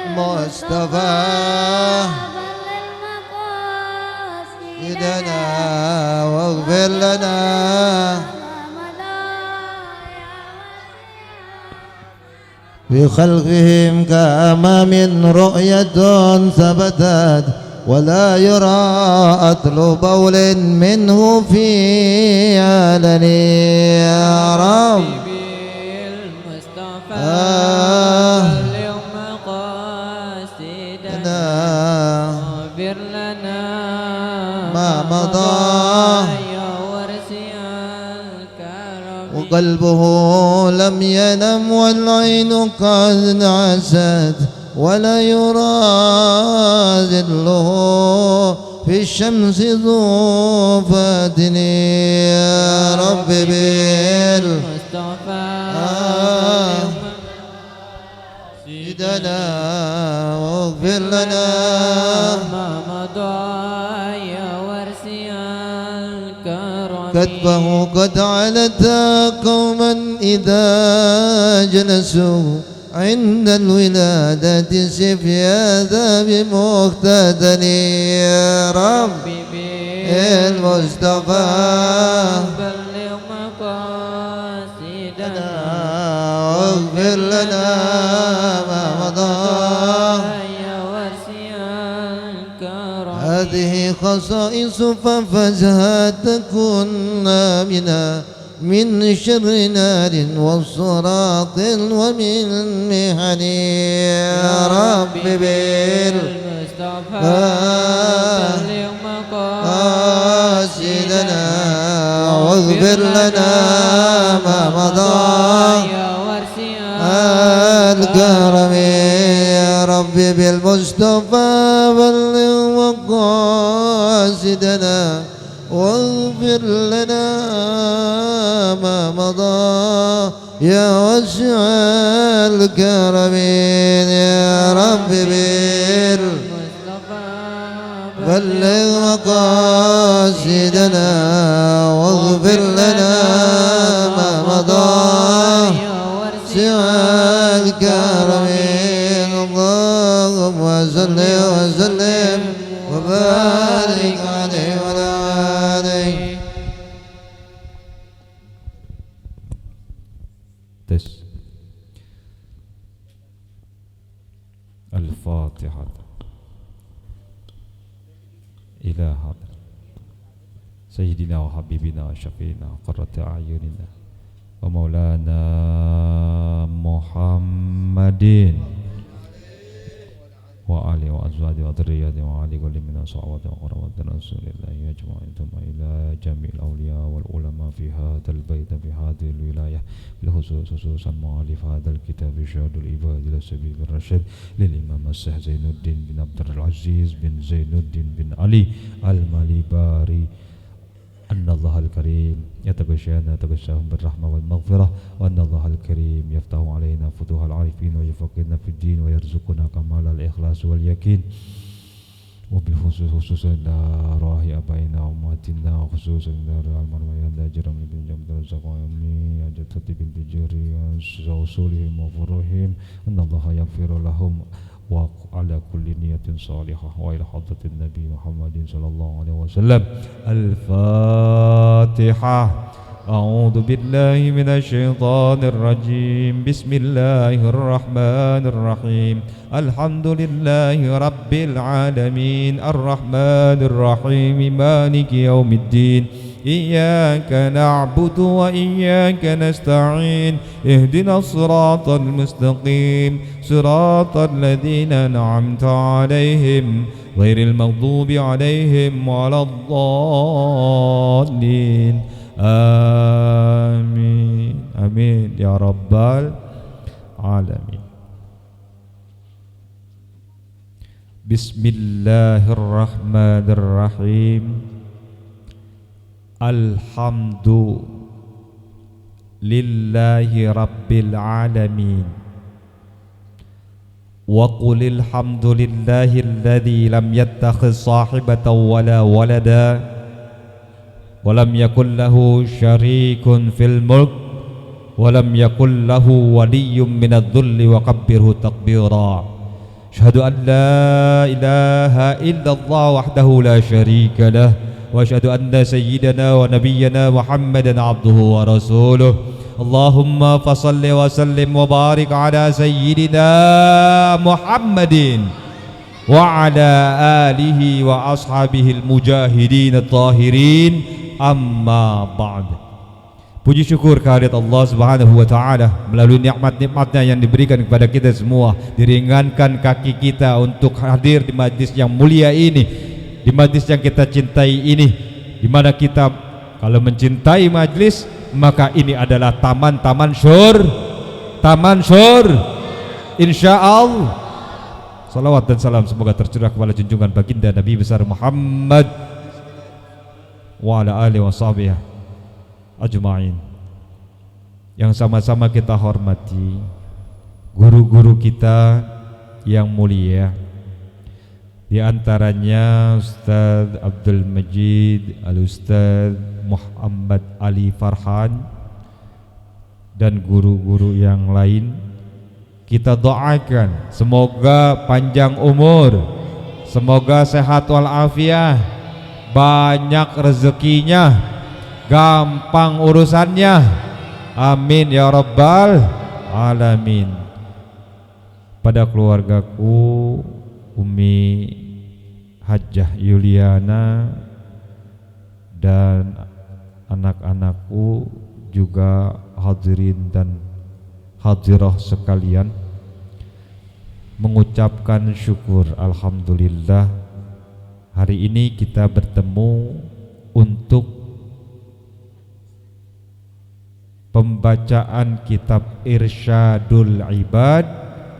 بالمصطفى سيدنا واغفر لنا بخلقهم كما من رؤية ثبتت ولا يرى أطل بول منه في علن يا رب اليوم قاصدنا اغفر لنا ما مضى وقلبه لم ينم والعين قد عست ولا يرى ظله في الشمس ذو فاتن يا رب بالمصطفى سيدنا واغفر لنا ما مضى يا ورثي الكرم كتبه قد علت قوما إذا جلسوا عند الولادة سفياذا بمقتدن يا ربي بالمصطفى بلغ مقاصدنا واغفر لنا ما مضى يا ورثي الكرم هذه خصائص ففزها تكن آمنا من شر نار وصراط ومن محن يا رب بالمصطفى بلغ مقاصدنا واغفر لنا ما مضى يا ورثي الكرم يا رب بالمصطفى بلغ مقاصدنا واغفر لنا ما مضى يا واسع الكرم يا رب بالمصطفى بلغ مقاصدنا واغفر لنا ما مضى يا واسع الكرم اللهم صل وسلم وبارك عليه وعلى آله. tes Al-Fatihah ila hadr Sayyidina wa Habibina wa Syafi'ina wa Qurrati A'yunina wa Maulana Muhammadin wa ali wa azwaji wa dhurriyyati wa ali kulli min sahabati wa qurabati Rasulillahi ajma'in ila jami'il awliya wal ulama fi hadzal bait fi hadhil wilayah bil khususan mu'allif hadzal kitab Irsyadul Ibad ila sabil rasyid lil Imam As-Syekh Zainuddin bin Abdul Aziz bin Zainuddin bin Ali Al-Malibari أن الله الكريم يتغشانا تغشاهم بالرحمة والمغفرة وأن الله الكريم يفتح علينا فتوح العارفين ويفقهنا في الدين ويرزقنا كمال الإخلاص واليقين وبالخصوص خصوصا روح آبائنا وأمهاتنا وخصوصا المرمى جرم بن جمد الرزاق وأمي أجدت بنت جري وصولهم وفروحهم أن الله يغفر لهم وعلى كل نية صالحة وإلى حضرة النبي محمد صلى الله عليه وسلم الفاتحة أعوذ بالله من الشيطان الرجيم بسم الله الرحمن الرحيم الحمد لله رب العالمين الرحمن الرحيم مالك يوم الدين إياك نعبد وإياك نستعين اهدنا الصراط المستقيم صراط الذين أنعمت عليهم غير المغضوب عليهم ولا الضالين آمين آمين يا رب العالمين. بسم الله الرحمن الرحيم الحمد لله رب العالمين وقل الحمد لله الذي لم يتخذ صاحبة ولا ولدا ولم يكن له شريك في الملك ولم يكن له ولي من الذل وكبره تكبيرا أشهد أن لا إله إلا الله وحده لا شريك له وأشهد أن سيدنا ونبينا محمدا عبده ورسوله اللهم فصل وسلم وبارك على سيدنا محمد وعلى آله وأصحابه المجاهدين الطاهرين أما بعد. Puji syukur kehadirat Allah Subhanahu wa taala melalui nikmat-nikmatnya yang diberikan kepada kita semua, diringankan kaki kita untuk hadir di majlis yang mulia ini, di majlis yang kita cintai ini, di mana kita kalau mencintai majlis maka ini adalah taman syur insyaallah. Salawat dan salam semoga tercurah kepada junjungan baginda Nabi besar Muhammad wa ala alihi wa sahbihi ajma'in. Yang sama-sama kita hormati guru-guru kita yang mulia, di antaranya Ustaz Abdul Majid Al-Ustaz Muhammad Ali Farhan dan guru-guru yang lain. Kita doakan semoga panjang umur, semoga sehat walafiat, banyak rezekinya, gampang urusannya, amin ya rabbal alamin. Pada keluargaku, Umi Hajjah Yuliana dan anak-anakku, juga hadirin dan hadirah sekalian, mengucapkan syukur alhamdulillah hari ini kita bertemu untuk pembacaan kitab Irsyadul Ibad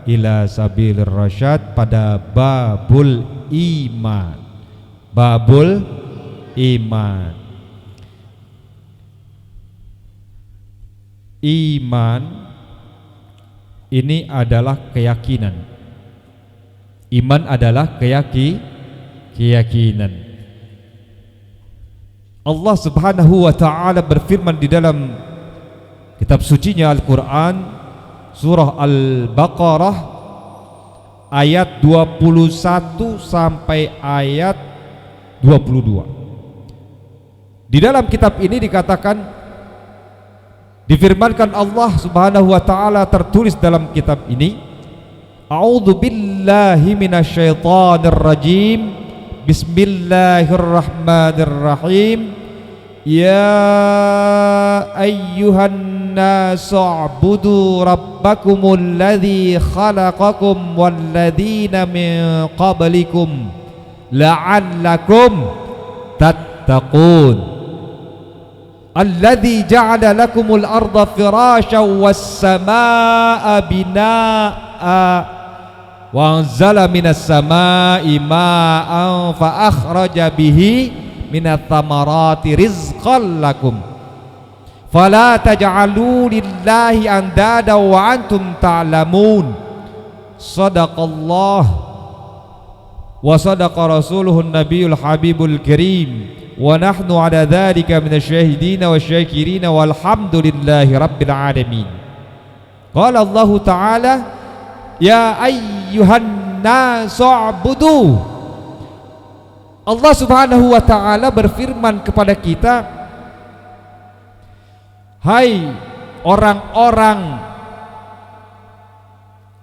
ila Sabilir Rasyad pada babul iman. Babul iman. Iman ini adalah keyakinan. Iman adalah keyakinan. Allah Subhanahu wa taala berfirman di dalam kitab sucinya Al-Quran, surah Al-Baqarah ayat 21 sampai ayat 22. Di dalam kitab ini dikatakan, difirmankan Allah Subhanahu wa taala, tertulis dalam kitab ini, A'udzu billahi minasyaitonir rajim. Bismillahirrahmanirrahim. Ya ayyuhan nasu u'budu rabbakumul ladzi khalaqakum wal ladzina min qablikum la'allakum tattaqun. Alladzi ja'ala lakumul arda firasyan was samaa'a binaa'a wa anzala minas samaa'i maa'an fa akhraja bihi minats thamarati rizqan lakum fala taj'alu lillahi andada wa antum ta'lamun. Shadaqallah wa sadaqa rasuluhun nabiyul habibul karim wa nahnu ala dzalika minasyahidina wasyakirina walhamdulillahi rabbil alamin. Qala Allah Ta'ala, ya ayyuhan nasu u'budu. Allah Subhanahu wa taala berfirman kepada kita, hai orang-orang,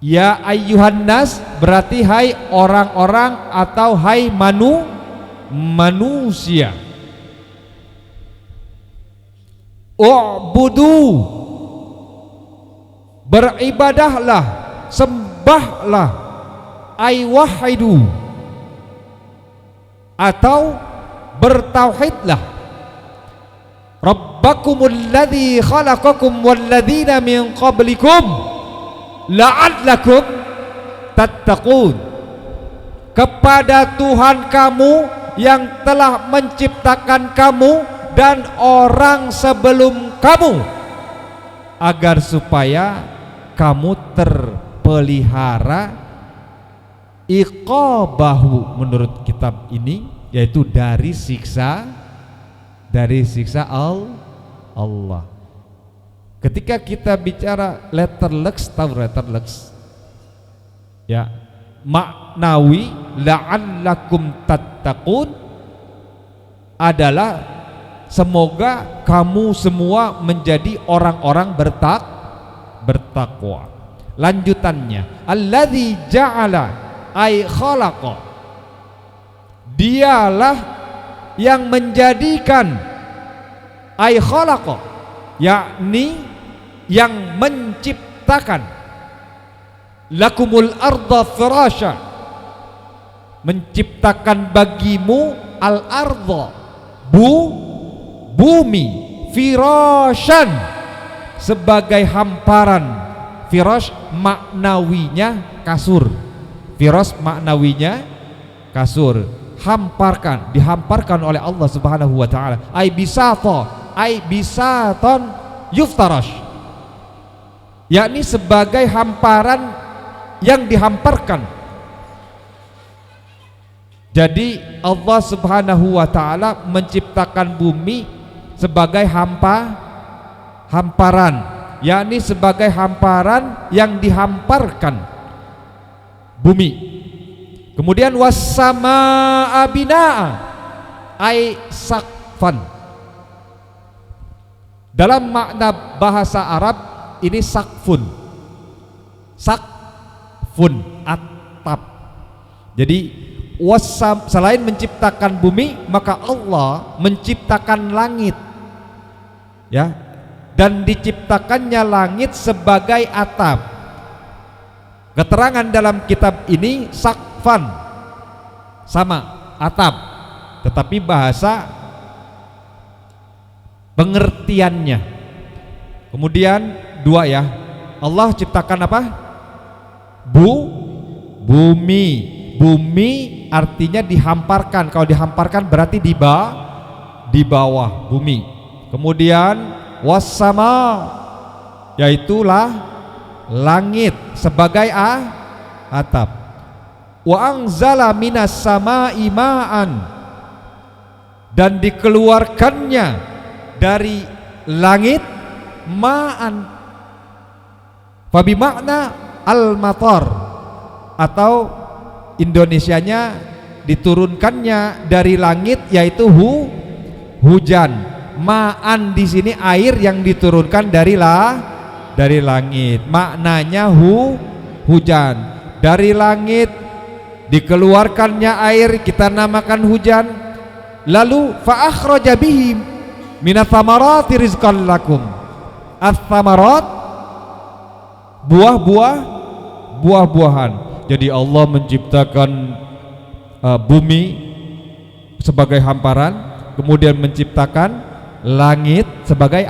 ya ayyuhan nas berarti hai orang-orang atau hai manusia. U'budu, beribadahlah, sembahlah, ay wahidu, atau bertauhidlah. Rabbakumul ladzi khalaqakum wal ladzina min qablikum la'allakum tattaqun. Kepada Tuhan kamu yang telah menciptakan kamu dan orang sebelum kamu, agar supaya kamu terpelihara iqabahu, menurut kitab ini, yaitu dari siksa Allah. Ketika kita bicara letterlux, tahu letterlux ya, maknawi la'allakum tattaqun adalah semoga kamu semua menjadi orang-orang bertakwa. Lanjutannya, alladzi ja'ala ay khalaqa, dialah yang menjadikan, ay khalaqa, yakni yang menciptakan, lakumul arda firasya, menciptakan bagimu al arda, bumi, firasyan, sebagai hamparan. Firash maknawinya kasur, firash maknawinya kasur, hamparkan, dihamparkan oleh Allah Subhanahu wa taala. Ai bisata, ai bisaton yuftarash, yakni sebagai hamparan yang dihamparkan. Jadi Allah Subhanahu wa taala menciptakan bumi sebagai hamparan, yakni sebagai hamparan yang dihamparkan bumi. Kemudian wassamaa binaa ai saqfan. Dalam makna bahasa Arab ini saqfun, atap. Jadi selain menciptakan bumi, maka Allah menciptakan langit, ya, dan diciptakannya langit sebagai atap. Keterangan dalam kitab ini sakfan, sama atap, tetapi bahasa pengertiannya. Kemudian dua, ya, Allah ciptakan apa? Bumi. Bumi artinya dihamparkan. Kalau dihamparkan berarti di bawah bumi. Kemudian wassama, yaitulah langit sebagai atap. Wa anzala minas samai ma'an, dan dikeluarkannya dari langit ma'an. Fabi makna al-matar, atau Indonesianya diturunkannya dari langit, yaitu hujan. Ma'an di sini air yang diturunkan dari langit. Maknanya hujan. Dari langit dikeluarkannya air, kita namakan hujan. Lalu fa akhraja bihi minats thamarati rizqan lakum. Ats-tsamarat, buah-buahan. Jadi Allah menciptakan bumi sebagai hamparan, kemudian menciptakan langit sebagai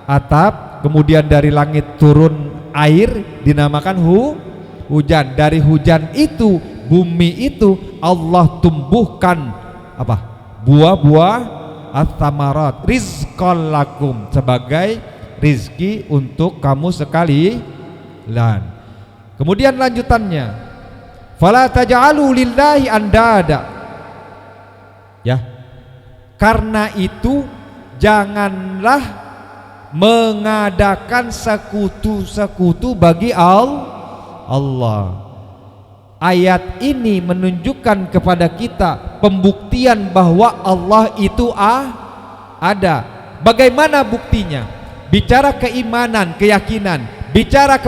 atap, kemudian dari langit turun air, dinamakan hujan. Dari hujan itu, bumi itu, Allah tumbuhkan apa? Buah-buah ats-tsamarat rizqan lakum, sebagai rizki untuk kamu sekalian. Kemudian lanjutannya, fala taj'alu lillahi andada, ya, karena itu janganlah mengadakan sekutu-sekutu bagi Allah. Ayat ini menunjukkan kepada kita pembuktian bahwa Allah itu ada. Bagaimana buktinya? Bicara keimanan, keyakinan, bicara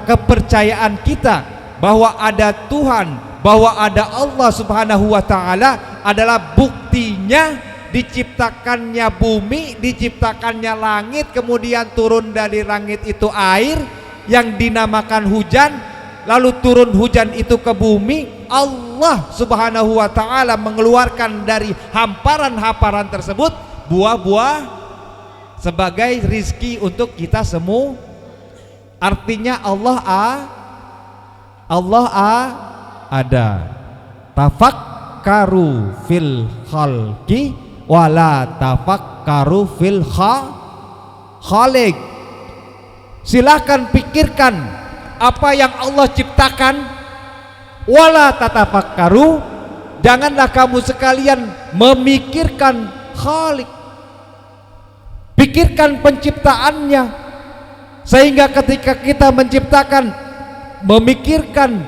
kepercayaan kita bahwa ada Tuhan, bahwa ada Allah Subhanahu wa taala, adalah buktinya diciptakannya bumi, diciptakannya langit, kemudian turun dari langit itu air yang dinamakan hujan, lalu turun hujan itu ke bumi. Allah Subhanahu wa taala mengeluarkan dari hamparan-hamparan tersebut buah-buah sebagai rizki untuk kita semua. Artinya Allah ada. Tafakkaru fil khalqi wala tafakkaru fil khaliq. Silakan pikirkan apa yang Allah ciptakan, wala tatafakkaru, janganlah kamu sekalian memikirkan khaliq. Pikirkan penciptaannya, sehingga ketika kita menciptakan, memikirkan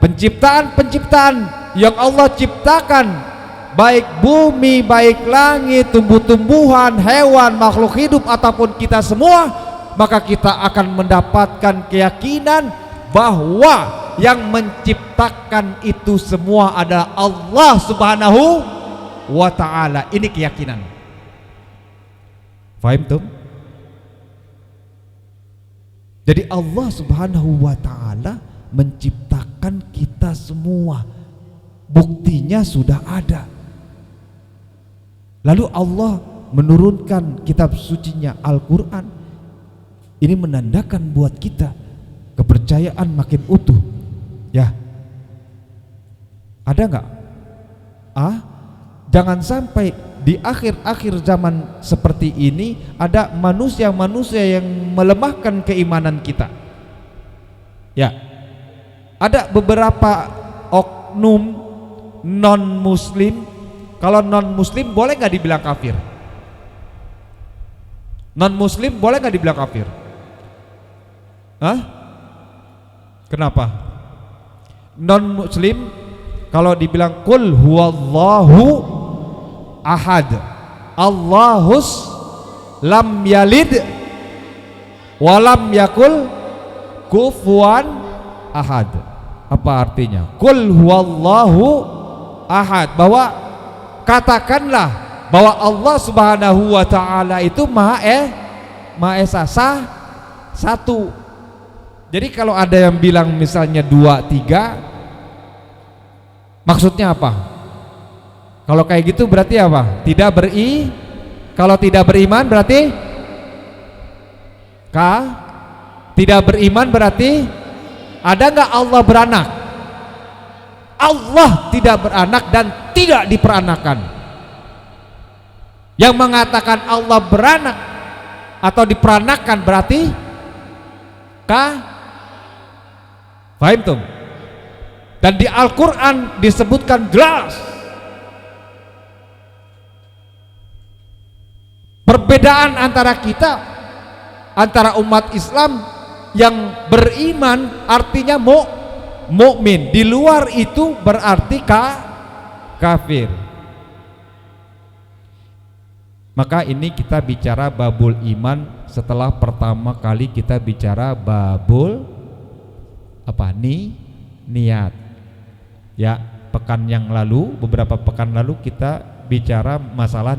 penciptaan-penciptaan yang Allah ciptakan, baik bumi, baik langit, tumbuh-tumbuhan, hewan, makhluk hidup ataupun kita semua, maka kita akan mendapatkan keyakinan bahwa yang menciptakan itu semua adalah Allah Subhanahu wa ta'ala. Ini keyakinan. Fahim tuh? Jadi Allah Subhanahu wa ta'ala menciptakan kita semua. Buktinya sudah ada. Lalu Allah menurunkan kitab sucinya Al-Quran. Ini menandakan buat kita kepercayaan makin utuh. Ya, ada nggak? Jangan sampai di akhir-akhir zaman seperti ini ada manusia-manusia yang melemahkan keimanan kita. Ya, ada beberapa oknum non-muslim. Kalau non-muslim boleh nggak dibilang kafir? Non-muslim boleh nggak dibilang kafir? Kenapa? Non-muslim kalau dibilang qul huwallahu ahad, Allahus lam yalid walam yakul kufuwan ahad. Apa artinya? Qul huwallahu ahad, bahwa katakanlah bahwa Allah Subhanahu wa ta'ala itu Maha Esa, satu. Jadi kalau ada yang bilang misalnya 2, 3, maksudnya apa? Kalau kayak gitu berarti apa? Kalau tidak beriman berarti tidak beriman berarti ada nggak Allah beranak? Allah tidak beranak dan tidak diperanakan. Yang mengatakan Allah beranak atau diperanakan berarti Fahim tuh? Dan di Al-Quran disebutkan jelas perbedaan antara kita, antara umat Islam yang beriman artinya mukmin, di luar itu berarti kafir. Maka ini kita bicara babul iman setelah pertama kali kita bicara babul niat. Ya, beberapa pekan lalu kita bicara masalah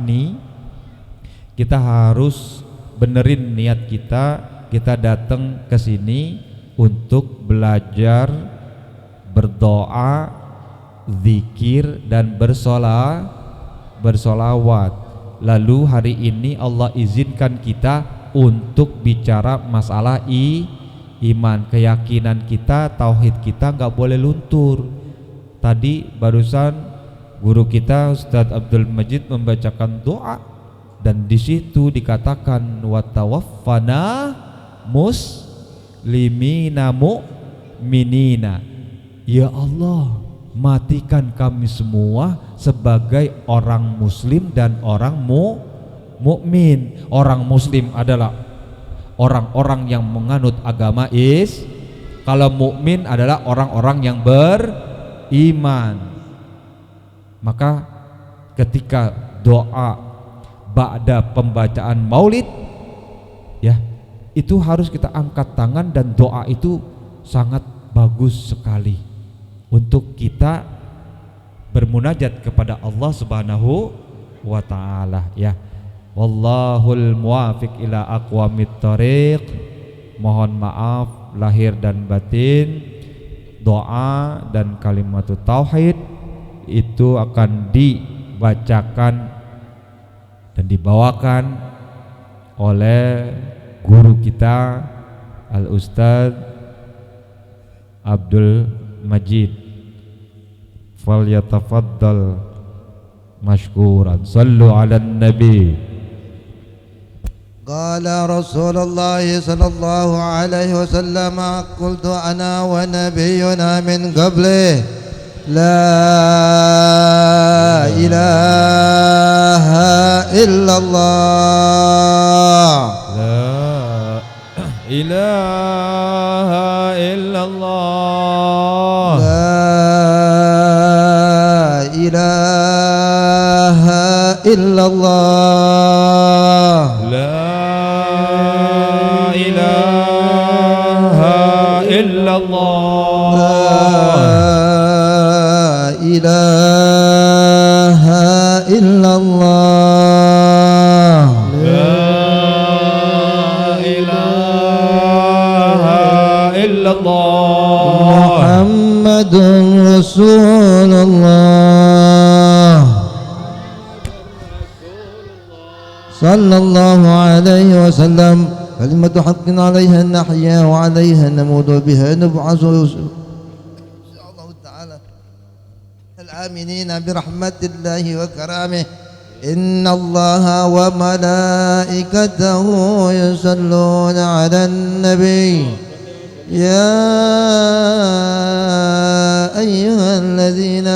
kita harus benerin niat kita datang ke sini untuk belajar berdoa, zikir dan bersolawat. Lalu hari ini Allah izinkan kita untuk bicara masalah iman, keyakinan kita, tauhid kita nggak boleh luntur. Tadi barusan guru kita Ustadz Abdul Majid membacakan doa dan di situ dikatakan wa tawaffana muslimina mu'minina. Ya Allah, matikan kami semua sebagai orang muslim dan orang mukmin. Orang muslim adalah orang-orang yang menganut agama kalau mukmin adalah orang-orang yang beriman. Maka ketika doa ba'da pembacaan maulid, ya, itu harus kita angkat tangan dan doa itu sangat bagus sekali untuk kita bermunajat kepada Allah Subhanahu wa ta'ala, ya. Wallahul muwafiq ila aqwamit thoriq. Mohon maaf lahir dan batin. Doa dan kalimat tauhid itu akan dibacakan dan dibawakan oleh guru kita Al-Ustadz Abdul Majid. Falyatafaddal mashkuran. Sallu ala nabi. قال رسول الله صلى الله عليه وسلم قلت أنا ونبينا من قبله لا إله إلا الله لا إله إلا الله لا إلا الله لا إله إلا الله لا إله إلا الله لا إله إلا الله محمد رسول الله صلى الله عليه وسلم كلمة حق عليها نحيا وعليها نموت وبها نبعث إن شاء الله تعالى الآمنين برحمة الله وكرامه إن الله وملائكته يصلون على النبي يا أيها الذين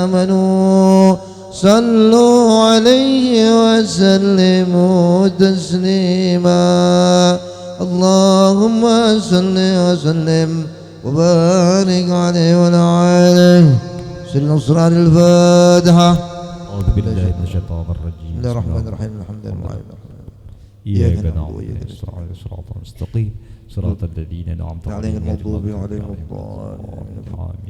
آمنوا صلوا عليه وسلموا تسليما اللهم صل وسلم وبارك عليه وعلى آله سر أسرار الفاتحة أعوذ بالله من الشيطان الرجيم بسم الله الرحمن الرحيم الحمد لله إياك نعبد وإياك نستعين صراط المستقيم صراط الذين أنعمت عليهم عليهم المغضوب عليهم الضالين آمين